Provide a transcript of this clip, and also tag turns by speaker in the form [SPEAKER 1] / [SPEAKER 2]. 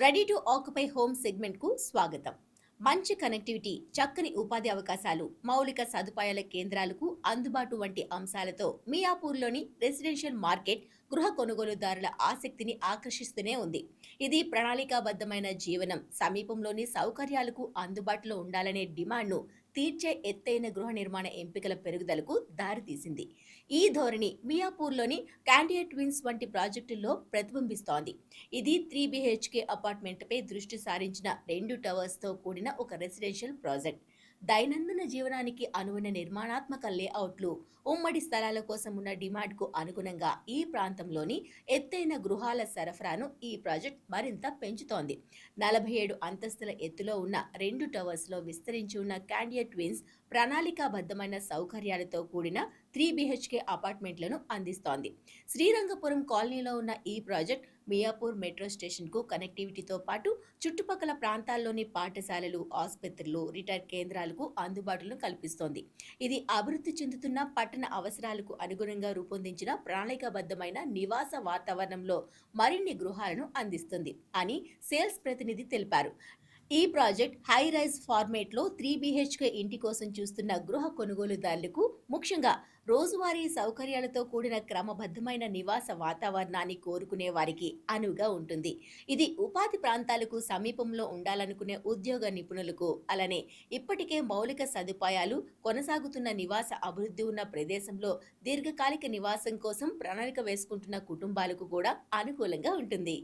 [SPEAKER 1] Ready to occupy home సెగ్మెంట్‌కు స్వాగతం. మంచి connectivity, చక్కని ఉపాధి అవకాశాలు, మౌలిక సదుపాయాల కేంద్రాలకు అందుబాటు వంటి అంశాలతో మియాపూర్‌లోని రెసిడెన్షియల్ మార్కెట్ గృహ కొనుగోలుదారుల ఆసక్తిని ఆకర్షిస్తూనే ఉంది. ఇది ప్రణాళికాబద్ధమైన జీవనం, సమీపంలోని సౌకర్యాలకు అందుబాటులో ఉండాలనే డిమాండ్‌ను తీర్చే ఎత్తైన గృహ నిర్మాణ ఎంపికల పెరుగుదలకు దారితీసింది. ఈ ధోరణి మియాపూర్‌లోని క్యాండియా ట్విన్స్ వంటి ప్రాజెక్టుల్లో ప్రతిబింబిస్తోంది. ఇది 3 బీహెచ్కే అపార్ట్మెంట్‌పై దృష్టి సారించిన 2 టవర్స్‌తో కూడిన ఒక రెసిడెన్షియల్ ప్రాజెక్ట్. దైనందిన జీవనానికి అనువైన నిర్మాణాత్మక లేఅవుట్లు, ఉమ్మడి స్థలాల కోసం ఉన్న డిమాండ్‌కు అనుగుణంగా ఈ ప్రాంతంలోని ఎత్తైన గృహాల సరఫరాను ఈ ప్రాజెక్ట్ మరింత పెంచుతోంది. 47 అంతస్తుల ఎత్తులో ఉన్న 2 టవర్స్‌లో విస్తరించి ఉన్న క్యాండియా ట్విన్స్ ప్రణాళికాబద్ధమైన సౌకర్యాలతో కూడిన 3 బీహెచ్కే అపార్ట్మెంట్లను అందిస్తోంది. శ్రీరంగపురం కాలనీలో ఉన్న ఈ ప్రాజెక్ట్ మియాపూర్ మెట్రో స్టేషన్‌కు కనెక్టివిటీతో పాటు చుట్టుపక్కల ప్రాంతాల్లోని పాఠశాలలు, ఆసుపత్రులు, రిటైర్ కేంద్రాలకు అందుబాటును కల్పిస్తోంది. ఇది అభివృద్ధి చెందుతున్న పట్టణ అవసరాలకు అనుగుణంగా రూపొందించిన ప్రణాళికాబద్ధమైన నివాస వాతావరణంలో మరిన్ని గృహాలను అందిస్తుంది అని సేల్స్ ప్రతినిధి తెలిపారు. ఈ ప్రాజెక్ట్ హై రైజ్ ఫార్మేట్లో 3 బీహెచ్కే ఇంటి కోసం చూస్తున్న గృహ కొనుగోలుదారులకు, ముఖ్యంగా రోజువారీ సౌకర్యాలతో కూడిన క్రమబద్ధమైన నివాస వాతావరణాన్ని కోరుకునే వారికి అనువుగా ఉంటుంది. ఇది ఉపాధి ప్రాంతాలకు సమీపంలో ఉండాలనుకునే ఉద్యోగ నిపుణులకు, అలానే ఇప్పటికే మౌలిక సదుపాయాలు, కొనసాగుతున్న నివాస అభివృద్ధి ఉన్న ప్రదేశంలో దీర్ఘకాలిక నివాసం కోసం ప్రణాళిక వేసుకుంటున్న కుటుంబాలకు కూడా అనుకూలంగా ఉంటుంది.